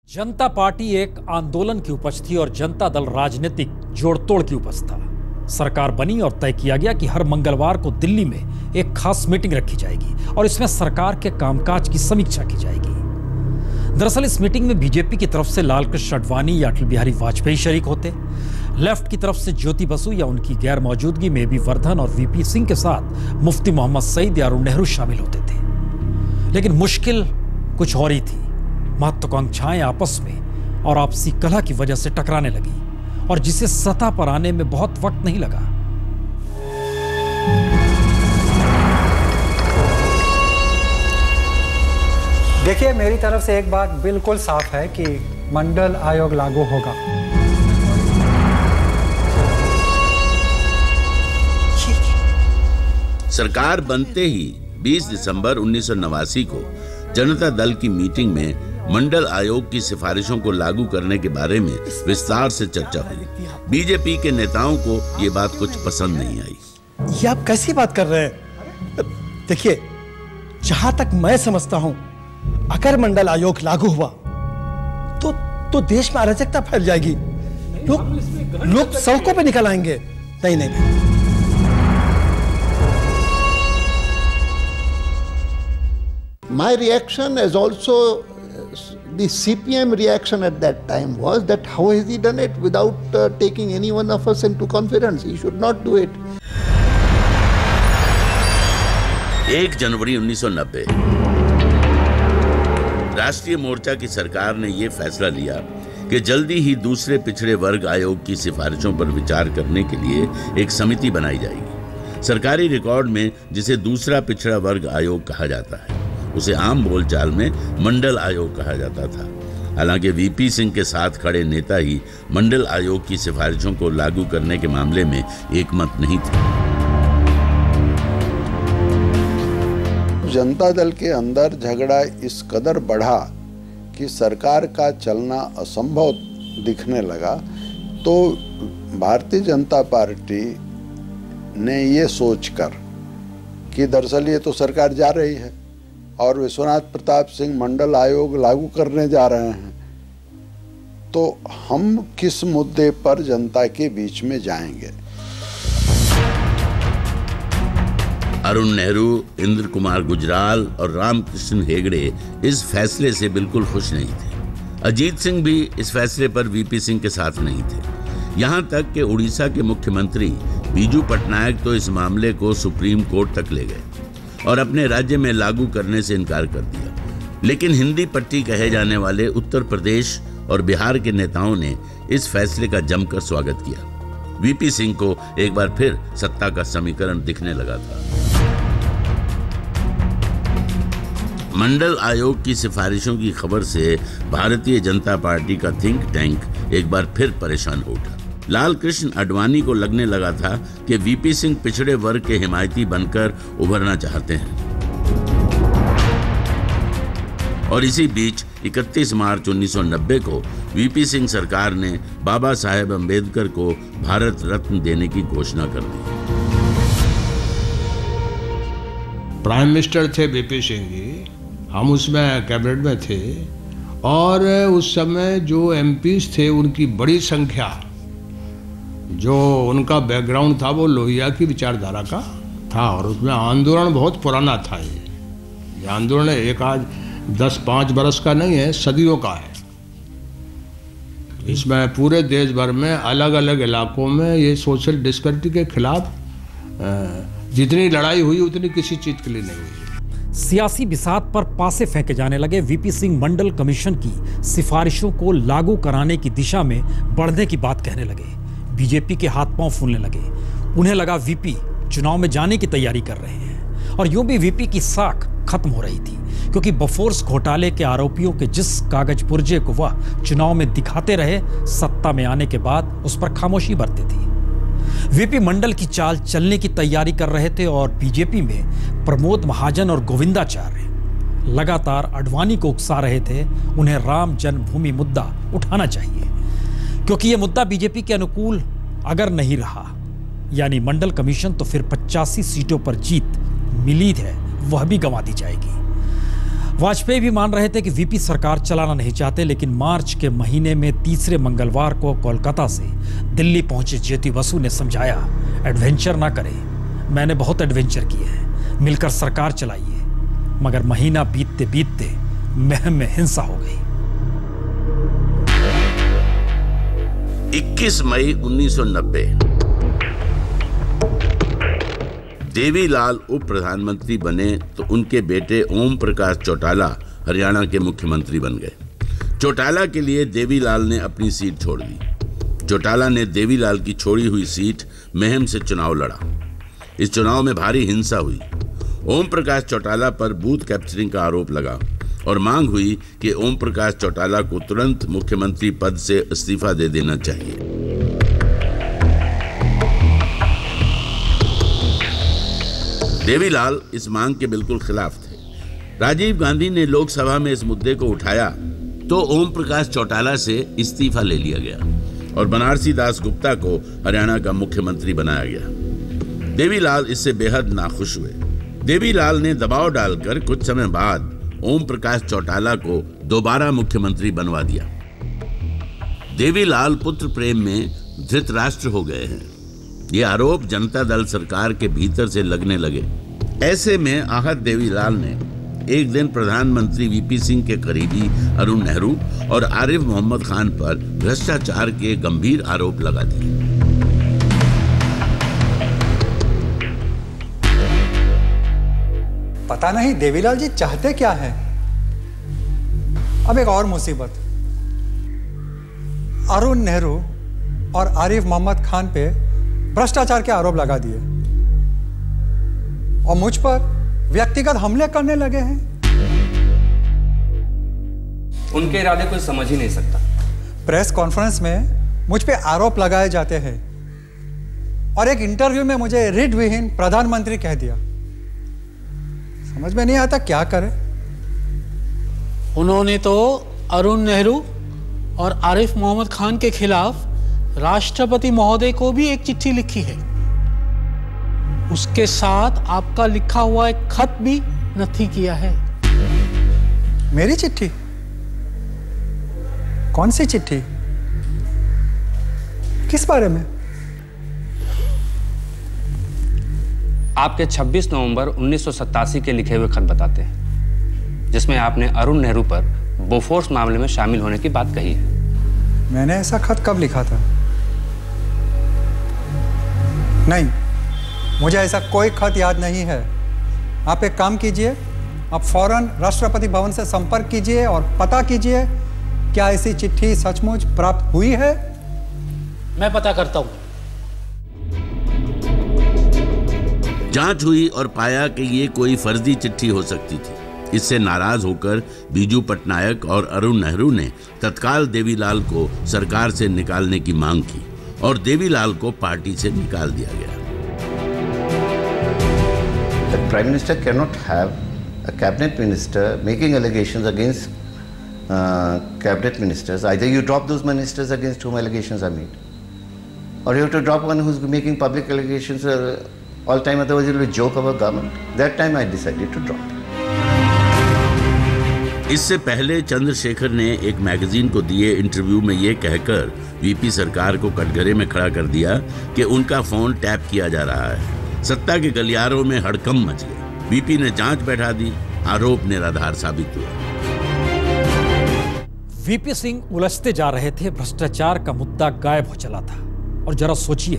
जनता party एक आंदोलन की उपज थी और जनता दल राजनीतिक जोड़तोड़ की उपज था। सरकार बनी और तय किया गया कि हर मंगलवार को दिल्ली में एक खास मीटिंग रखी जाएगी और इसमें सरकार के कामकाज की समीक्षा की जाएगी। दरअसल इस मीटिंग में बीजेपी की तरफ से लालकृष्ण आडवाणी या अटल बिहारी वाजपेयी शरीक होते, लेफ्ट की तरफ से ज्योति बसु या उनकी गैर मौजूदगी में बी वर्धन और वीपी सिंह के साथ मुफ्ती मोहम्मद सईद या अरुण नेहरू शामिल होते थे। लेकिन मुश्किल कुछ और ही थी। महत्वाकांक्षाएं आपस में और आपसी कलह की वजह से टकराने लगी और जिसे सतह पर आने में बहुत वक्त नहीं लगा। देखिए, मेरी तरफ से एक बात बिल्कुल साफ है कि मंडल आयोग लागू होगा। सरकार बनते ही 20 दिसंबर 1989 को जनता दल की मीटिंग में मंडल आयोग की सिफारिशों को लागू करने के बारे में विस्तार से चर्चा हुई। बीजेपी के नेताओं को ये बात कुछ पसंद नहीं आई। ये आप कैसी बात कर रहे हैं? देखिए, जहां तक मैं समझता हूं, अगर मंडल आयोग लागू हुआ तो देश में अराजकता फैल जाएगी। लोग सड़कों पे निकल आएंगे। नहीं। My reaction is also the CPM reaction at that time was that how has he done it without taking any one of us into confidence? He should not do it. 1 जनवरी 1990 राष्ट्रीय मोर्चा की सरकार ने यह फैसला लिया कि जल्दी ही दूसरे पिछड़े वर्ग आयोग की सिफारिशों पर विचार करने के लिए एक समिति बनाई जाएगी। सरकारी रिकॉर्ड में जिसे दूसरा पिछड़ा वर्ग आयोग कहा जाता है, उसे आम बोलचाल में मंडल आयोग कहा जाता था। हालांकि वीपी सिंह के साथ खड़े नेता ही मंडल आयोग की सिफारिशों को लागू करने के मामले में एकमत नहीं थे। जनता दल के अंदर झगड़ा इस कदर बढ़ा कि सरकार का चलना असंभव दिखने लगा, तो भारतीय जनता पार्टी ने ये सोचकर कि दरअसल ये तो सरकार जा रही है और विश्वनाथ प्रताप सिंह मंडल आयोग लागू करने जा रहे हैं, तो हम किस मुद्दे पर जनता के बीच में जाएंगे। अरुण नेहरू, इंद्र कुमार गुजराल और रामकृष्ण हेगड़े इस फैसले से बिल्कुल खुश नहीं थे। अजीत सिंह भी इस फैसले पर वीपी सिंह के साथ नहीं थे। यहां तक कि उड़ीसा के मुख्यमंत्री बीजू पटनायक तो इस मामले को सुप्रीम कोर्ट तक ले गए और अपने राज्य में लागू करने से इनकार कर दिया। लेकिन हिंदी पट्टी कहे जाने वाले उत्तर प्रदेश और बिहार के नेताओं ने इस फैसले का जमकर स्वागत किया। वीपी सिंह को एक बार फिर सत्ता का समीकरण दिखने लगा था। मंडल आयोग की सिफारिशों की खबर से भारतीय जनता पार्टी का थिंक टैंक एक बार फिर परेशान हो उठा। लालकृष्ण आडवाणी को लगने लगा था कि वीपी सिंह पिछड़े वर्ग के हिमायती बनकर उभरना चाहते हैं। और इसी बीच 31 मार्च 1990 को वीपी सिंह सरकार ने बाबा साहेब अम्बेडकर को भारत रत्न देने की घोषणा कर दी। प्राइम मिनिस्टर थे वीपी सिंह जी, हम उसमें कैबिनेट में थे और उस समय जो एमपीज थे उनकी बड़ी संख्या, जो उनका बैकग्राउंड था वो लोहिया की विचारधारा का था और उसमें आंदोलन बहुत पुराना था। ये आंदोलन एक आज 10-5 बरस का नहीं है, सदियों का है। इसमें पूरे देश भर में अलग अलग इलाकों में ये सोशल डिस्पैरिटी के खिलाफ जितनी लड़ाई हुई उतनी किसी चीज के लिए नहीं हुई। सियासी बिसात पर पासे फेंके जाने लगे। वीपी सिंह मंडल कमीशन की सिफारिशों को लागू कराने की दिशा में बढ़ने की बात कहने लगे। बीजेपी के हाथ पांव फूलने लगे। उन्हें लगा वीपी चुनाव में जाने की तैयारी कर रहे हैं और यूं भी वीपी की साख खत्म हो रही थी, क्योंकि बफोर्स घोटाले के आरोपियों के जिस कागज पुर्जे को वह चुनाव में दिखाते रहे, सत्ता में आने के बाद उस पर खामोशी बरती थी। वीपी मंडल की चाल चलने की तैयारी कर रहे थे और बीजेपी में प्रमोद महाजन और गोविंदाचार्य लगातार आडवाणी को उकसा रहे थे उन्हें राम जन्मभूमि मुद्दा उठाना चाहिए, क्योंकि यह मुद्दा बीजेपी के अनुकूल अगर नहीं रहा, यानी मंडल कमीशन, तो फिर 85 सीटों पर जीत मिली है वह भी गंवा दी जाएगी। वाजपेयी भी मान रहे थे कि वीपी सरकार चलाना नहीं चाहते, लेकिन मार्च के महीने में तीसरे मंगलवार को कोलकाता से दिल्ली पहुंचे ज्योति बसु ने समझाया, एडवेंचर ना करें, मैंने बहुत एडवेंचर किए हैं, मिलकर सरकार चलाइए। मगर महीना बीतते बीतते महम में हिंसा हो गई। 21 मई 1990 देवीलाल उप प्रधानमंत्री बने तो उनके बेटे ओम प्रकाश चौटाला हरियाणा के मुख्यमंत्री बन गए। चौटाला के लिए देवीलाल ने अपनी सीट छोड़ दी। चौटाला ने देवीलाल की छोड़ी हुई सीट महम से चुनाव लड़ा। इस चुनाव में भारी हिंसा हुई। ओम प्रकाश चौटाला पर बूथ कैप्चरिंग का आरोप लगा और मांग हुई कि ओम प्रकाश चौटाला को तुरंत मुख्यमंत्री पद से इस्तीफा दे देना चाहिए। देवीलाल इस मांग के बिल्कुल खिलाफ थे। राजीव गांधी ने लोकसभा में इस मुद्दे को उठाया तो ओम प्रकाश चौटाला से इस्तीफा ले लिया गया और बनारसी दास गुप्ता को हरियाणा का मुख्यमंत्री बनाया गया। देवीलाल इससे बेहद नाखुश हुए। देवीलाल ने दबाव डालकर कुछ समय बाद ओम प्रकाश चौटाला को दोबारा मुख्यमंत्री बनवा दिया। देवीलाल पुत्र प्रेम में धृतराष्ट्र हो गए हैं, ये आरोप जनता दल सरकार के भीतर से लगने लगे। ऐसे में आहत देवीलाल ने एक दिन प्रधानमंत्री वीपी सिंह के करीबी अरुण नेहरू और आरिफ मोहम्मद खान पर भ्रष्टाचार के गंभीर आरोप लगा दिए। पता नहीं देवीलाल जी चाहते क्या है। अब एक और मुसीबत, अरुण नेहरू और आरिफ मोहम्मद खान पे भ्रष्टाचार के आरोप लगा दिए और मुझ पर व्यक्तिगत हमले करने लगे हैं। उनके इरादे कोई समझ ही नहीं सकता। प्रेस कॉन्फ्रेंस में मुझ पे आरोप लगाए जाते हैं और एक इंटरव्यू में मुझे ऋण विहीन प्रधानमंत्री कह दिया। समझ में नहीं आता क्या करें। उन्होंने तो अरुण नेहरू और आरिफ मोहम्मद खान के खिलाफ राष्ट्रपति महोदय को भी एक चिट्ठी लिखी है। उसके साथ आपका लिखा हुआ एक खत भी नथी किया है। मेरी चिट्ठी? कौन सी चिट्ठी? किस बारे में? आपके 26 नवंबर 1987 के लिखे हुए खत बताते हैं, जिसमें आपने अरुण नेहरू पर बोफोर्स मामले में शामिल होने की बात कही है। मैंने ऐसा खत कब लिखा था? नहीं, मुझे ऐसा कोई खत याद नहीं है। आप एक काम कीजिए, आप फौरन राष्ट्रपति भवन से संपर्क कीजिए और पता कीजिए क्या ऐसी चिट्ठी सचमुच प्राप्त हुई है। मैं पता करता हूं। जांच हुई और पाया कि ये कोई फर्जी चिट्ठी हो सकती थी। इससे नाराज होकर बीजू पटनायक और अरुण नेहरू ने तत्काल देवीलाल को सरकार से निकालने की मांग की और देवीलाल को पार्टी से निकाल दिया गया। The Prime Minister cannot have a cabinet minister making allegations against cabinet ministers. Either you drop those ministers against whom allegations are made, or you have to drop one who's making public allegations all time. Otherwise, it will be a joke of a government. That time, I decided to drop. इससे पहले चंद्रशेखर ने एक magazine को दिए interview में ये कहकर VP सरकार को कटघरे में खड़ा कर दिया कि उनका फोन टैप किया जा रहा है। सत्ता के गलियारों में हड़कंप मच गए। वीपी ने जांच बैठा दी। आरोप निराधार साबित हुआ। वीपी सिंह उलझते जा रहे थे। भ्रष्टाचार का मुद्दा गायब हो चला था। और जरा सोचिए,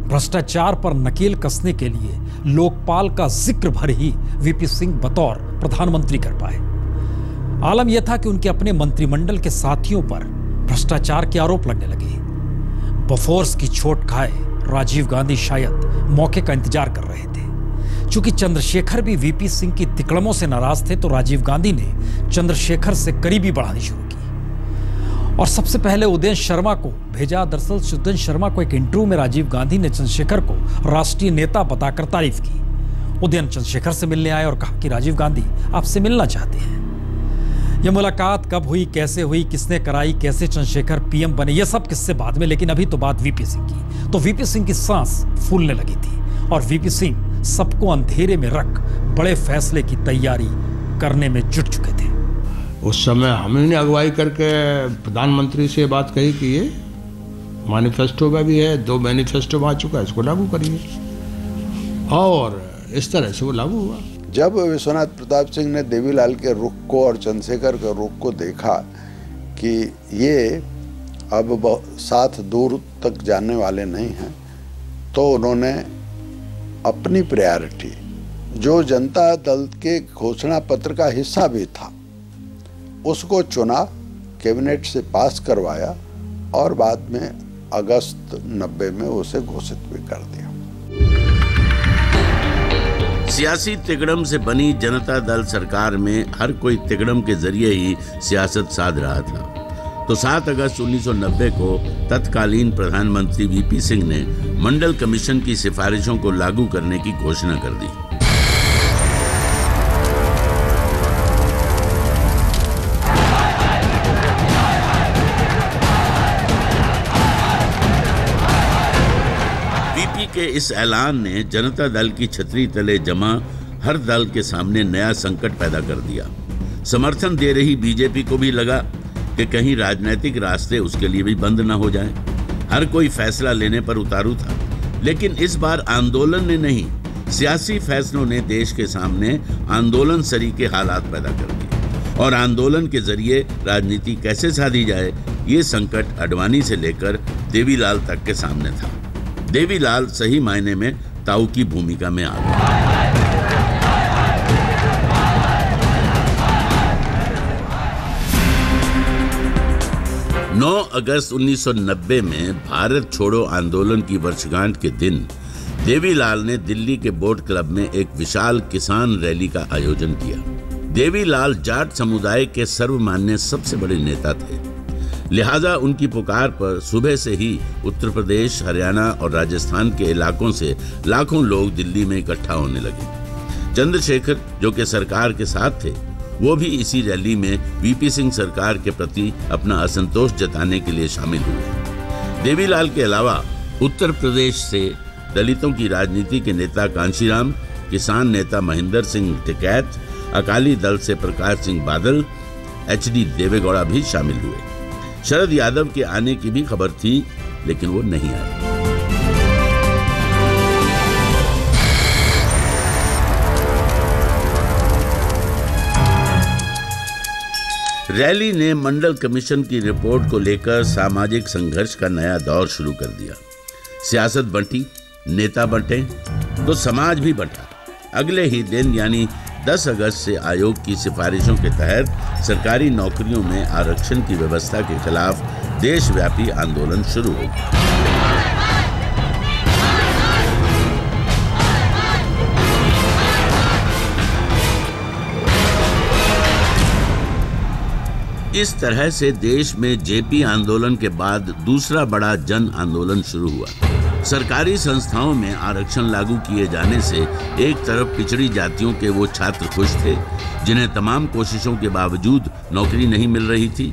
भ्रष्टाचार पर नकेल कसने के लिए लोकपाल का जिक्र भर ही वीपी सिंह बतौर प्रधानमंत्री कर पाए। आलम यह था कि उनके अपने मंत्रिमंडल के साथियों पर भ्रष्टाचार के आरोप लगने लगे। बोफोर्स की चोट खाए राजीव गांधी शायद मौके का इंतजार कर रहे थे। चूंकि चंद्रशेखर भी वीपी सिंह की तिकड़मों से नाराज थे, तो राजीव गांधी ने चंद्रशेखर से करीबी बढ़ानी शुरू की और सबसे पहले उदयन शर्मा को भेजा। दरअसल उदयन शर्मा को एक इंटरव्यू में राजीव गांधी ने चंद्रशेखर को राष्ट्रीय नेता बताकर तारीफ की। उदयन चंद्रशेखर से मिलने आए और कहा कि राजीव गांधी आपसे मिलना चाहते हैं। यह मुलाकात कब हुई, कैसे हुई, किसने कराई, कैसे चंद्रशेखर पीएम बने, ये सब किस्से बाद में। लेकिन अभी तो बात वीपी सिंह की। तो वीपी सिंह की सांस फूलने लगी थी और वीपी सिंह सबको अंधेरे में रख बड़े फैसले की तैयारी करने में जुट चुके थे। उस समय हमने ने अगुवाई करके प्रधानमंत्री से बात कही कि ये मैनिफेस्टो में भी है, 2 मैनिफेस्टो में आ चुका है, इसको लागू करिए, और इस तरह से वो लागू हुआ। जब विश्वनाथ प्रताप सिंह ने देवीलाल के रुख को और चंद्रशेखर के रुख को देखा कि ये अब साथ दूर तक जाने वाले नहीं हैं, तो उन्होंने अपनी प्रायोरिटी, जो जनता दल के घोषणा पत्र का हिस्सा भी था, उसको चुना, कैबिनेट से पास करवाया और बाद में अगस्त 90 में उसे घोषित भी कर दिया। सियासी तिकड़म से बनी जनता दल सरकार में हर कोई तिकड़म के जरिए ही सियासत साध रहा था। तो 7 अगस्त 1990 को तत्कालीन प्रधानमंत्री वीपी सिंह ने मंडल कमीशन की सिफारिशों को लागू करने की घोषणा कर दी। के इस ऐलान ने जनता दल की छतरी तले जमा हर दल के सामने नया संकट पैदा कर दिया। समर्थन दे रही बीजेपी को भी लगा कि कहीं राजनीतिक रास्ते उसके लिए भी बंद न हो जाएं। हर कोई फैसला लेने पर उतारू था, लेकिन इस बार आंदोलन ने नहीं, सियासी फैसलों ने देश के सामने आंदोलन सरी के हालात पैदा कर दिए। और आंदोलन के जरिए राजनीति कैसे साधी जाए, ये संकट अडवाणी से लेकर देवीलाल तक के सामने था। देवीलाल सही मायने में ताऊ की भूमिका में आ गए। 9 अगस्त 1990 में भारत छोड़ो आंदोलन की वर्षगांठ के दिन देवीलाल ने दिल्ली के बोट क्लब में एक विशाल किसान रैली का आयोजन किया। देवीलाल जाट समुदाय के सर्वमान्य सबसे बड़े नेता थे, लिहाजा उनकी पुकार पर सुबह से ही उत्तर प्रदेश, हरियाणा और राजस्थान के इलाकों से लाखों लोग दिल्ली में इकट्ठा होने लगे। चंद्रशेखर, जो कि सरकार के साथ थे, वो भी इसी रैली में वीपी सिंह सरकार के प्रति अपना असंतोष जताने के लिए शामिल हुए। देवीलाल के अलावा उत्तर प्रदेश से दलितों की राजनीति के नेता कांशीराम, किसान नेता महेंद्र सिंह टिकैत, अकाली दल से प्रकाश सिंह बादल, एचडी देवेगौड़ा भी शामिल हुए। शरद यादव के आने की भी खबर थी, लेकिन वो नहीं आए। रैली ने मंडल कमीशन की रिपोर्ट को लेकर सामाजिक संघर्ष का नया दौर शुरू कर दिया। सियासत बंटी, नेता बंटे, तो समाज भी बंटा। अगले ही दिन यानी 10 अगस्त से आयोग की सिफारिशों के तहत सरकारी नौकरियों में आरक्षण की व्यवस्था के खिलाफ देशव्यापी आंदोलन शुरू हो गया। इस तरह से देश में जेपी आंदोलन के बाद दूसरा बड़ा जन आंदोलन शुरू हुआ। सरकारी संस्थाओं में आरक्षण लागू किए जाने से एक तरफ पिछड़ी जातियों के वो छात्र खुश थे जिन्हें तमाम कोशिशों के बावजूद नौकरी नहीं मिल रही थी,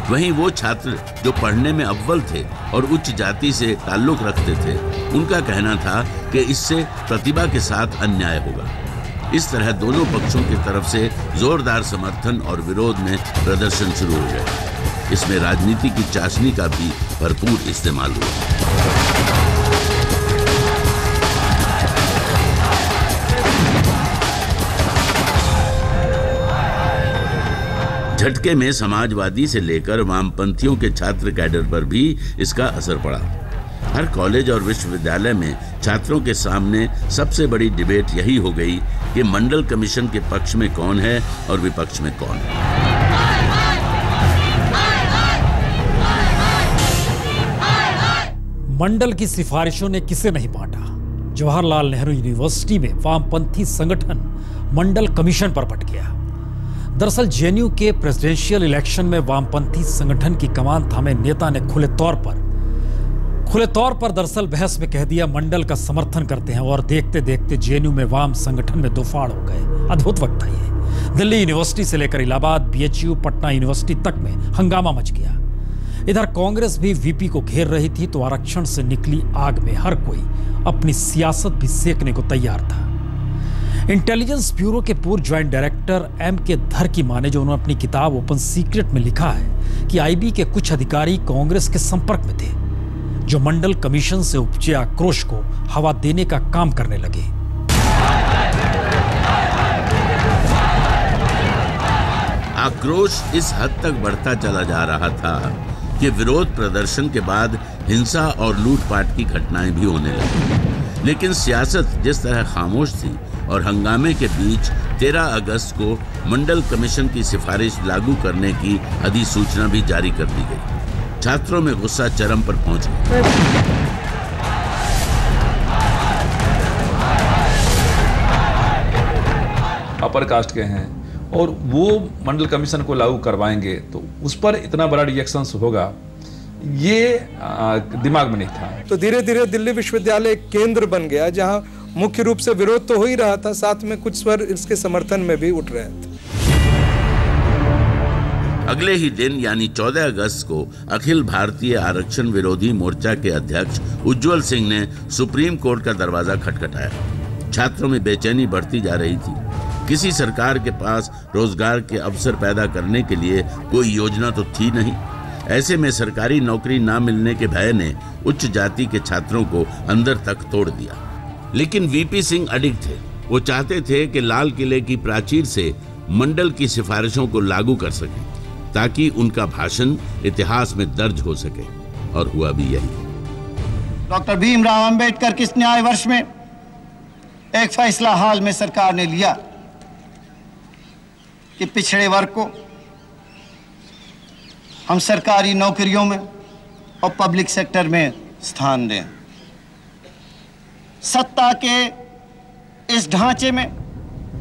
वहीं वो छात्र जो पढ़ने में अव्वल थे और उच्च जाति से ताल्लुक रखते थे, उनका कहना था कि इससे प्रतिभा के साथ अन्याय होगा। इस तरह दोनों पक्षों की तरफ से जोरदार समर्थन और विरोध में प्रदर्शन शुरू हो गए। इसमें राजनीति की चाशनी का भी भरपूर इस्तेमाल हुआ। झटके में समाजवादी से लेकर वामपंथियों के छात्र कैडर पर भी इसका असर पड़ा। हर कॉलेज और विश्वविद्यालय में छात्रों के सामने सबसे बड़ी डिबेट यही हो गई कि मंडल कमीशन के पक्ष में कौन है और विपक्ष में कौन है। मंडल की सिफारिशों ने किसे नहीं बांटा। जवाहरलाल नेहरू यूनिवर्सिटी में वामपंथी संगठन मंडल कमीशन पर बट गया। दरअसल जेएनयू के प्रेसिडेंशियल इलेक्शन में वामपंथी संगठन की कमान थामे नेता ने खुले तौर पर दरअसल बहस में कह दिया मंडल का समर्थन करते हैं, और देखते देखते जेएनयू में वाम संगठन में दो फाड़ हो गए। अद्भुत वक्त था ये। दिल्ली यूनिवर्सिटी से लेकर इलाहाबाद, बीएचयू, पटना यूनिवर्सिटी तक में हंगामा मच गया। इधर कांग्रेस भी वीपी को घेर रही थी, तो आरक्षण से निकली आग में हर कोई अपनी सियासत भी सेकने को तैयार था। इंटेलिजेंस ब्यूरो के पूर्व ज्वाइंट डायरेक्टर M.K. धर की माने जो उन्होंने अपनी किताब ओपन सीक्रेट में लिखा है कि आईबी के कुछ अधिकारी कांग्रेस के संपर्क में थे, जो मंडल कमीशन से उपजे आक्रोश को हवा देने का काम करने लगे। आक्रोश इस हद तक बढ़ता चला जा रहा था कि विरोध प्रदर्शन के बाद हिंसा और लूटपाट की घटनाएं भी होने लगी। लेकिन सियासत जिस तरह खामोश थी और हंगामे के बीच 13 अगस्त को मंडल कमीशन की सिफारिश लागू करने की अधिसूचना भी जारी कर दी गई। छात्रों में गुस्सा चरम पर पहुंच गया। अपर कास्ट के हैं और वो मंडल कमीशन को लागू करवाएंगे तो उस पर इतना बड़ा रिएक्शन होगा, ये दिमाग में नहीं था। तो धीरे धीरे दिल्ली विश्वविद्यालय एक केंद्र बन गया जहां मुख्य रूप से विरोध तो हो ही रहा था, साथ में कुछ स्वर इसके समर्थन में भी उठ रहे थे। अगले ही दिन यानी 14 अगस्त को अखिल भारतीय आरक्षण विरोधी मोर्चा के अध्यक्ष उज्जवल सिंह ने सुप्रीम कोर्ट का दरवाजा खटखटाया। छात्रों में बेचैनी बढ़ती जा रही थी। किसी सरकार के पास रोजगार के अवसर पैदा करने के लिए कोई योजना तो थी नहीं। ऐसे में सरकारी नौकरी ना मिलने के भय ने उच्च जाति के छात्रों को अंदर तक तोड़ दिया। लेकिन वीपी सिंह अडिग थे। वो चाहते थे कि लाल किले की प्राचीर से मंडल की सिफारिशों को लागू कर सके ताकि उनका भाषण इतिहास में दर्ज हो सके, और हुआ भी यही। डॉक्टर भीमराव अंबेडकर किस न्याय वर्ष में एक फैसला हाल में सरकार ने लिया कि पिछड़े वर्ग को हम सरकारी नौकरियों में और पब्लिक सेक्टर में स्थान दें। सत्ता के इस ढांचे में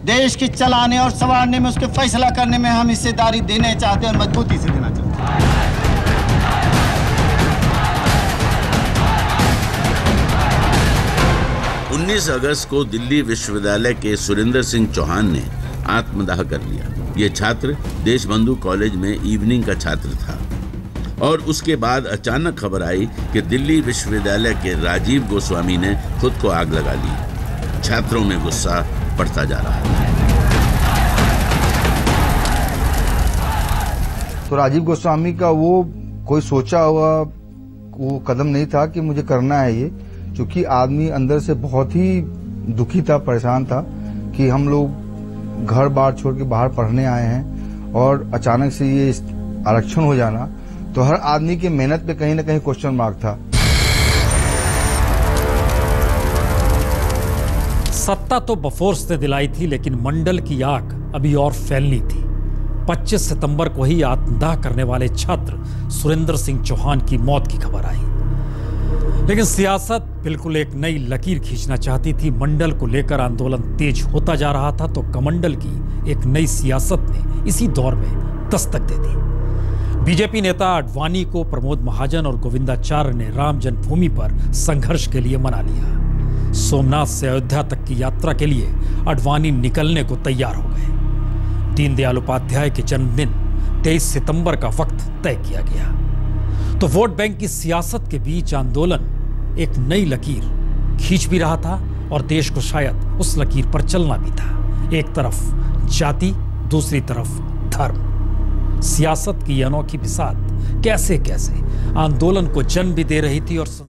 देश के चलाने और संवारने में, उसके फैसला करने में हम हिस्सेदारी देना चाहते हैं और मजबूती से देना चाहते हैं। 19 अगस्त को दिल्ली विश्वविद्यालय के सुरेंद्र सिंह चौहान ने आत्मदाह कर लिया। ये छात्र देशबंधु कॉलेज में इवनिंग का छात्र था और उसके बाद अचानक खबर आई कि दिल्ली विश्वविद्यालय के राजीव गोस्वामी ने खुद को आग लगा ली। छात्रों में गुस्सा बढ़ता जा रहा है। तो राजीव गोस्वामी का वो कोई सोचा हुआ वो कदम नहीं था कि मुझे करना है ये, क्योंकि आदमी अंदर से बहुत ही दुखी था, परेशान था कि हम लोग घर बार छोड़ के बाहर पढ़ने आए हैं और अचानक से ये आरक्षण हो जाना, तो हर आदमी की मेहनत पे कहीं ना कहीं क्वेश्चन मार्क था। सत्ता तो बफोर्स ने दिलाई थी, लेकिन मंडल की आग अभी और फैलनी थी। 25 सितंबर को ही आत्मदाह करने वाले छात्र सुरेंद्र सिंह चौहान की मौत की खबर आई। लेकिन सियासत बिल्कुल एक नई लकीर खींचना चाहती थी। मंडल को लेकर आंदोलन तेज होता जा रहा था तो कमंडल की एक नई सियासत ने इसी दौर में दस्तक दे दी। बीजेपी नेता आडवाणी को प्रमोद महाजन और गोविंदाचार्य ने राम जन्मभूमि पर संघर्ष के लिए मना लिया। सोमनाथ से अयोध्या तक की यात्रा के लिए आडवाणी निकलने को तैयार हो गए। दीनदयाल उपाध्याय के जन्मदिन 23 सितंबर का वक्त तय किया गया। तो वोट बैंक की सियासत के बीच आंदोलन एक नई लकीर खींच भी रहा था और देश को शायद उस लकीर पर चलना भी था। एक तरफ जाति, दूसरी तरफ धर्म। सियासत की अनोखी बिसात कैसे कैसे आंदोलन को जन्म भी दे रही थी और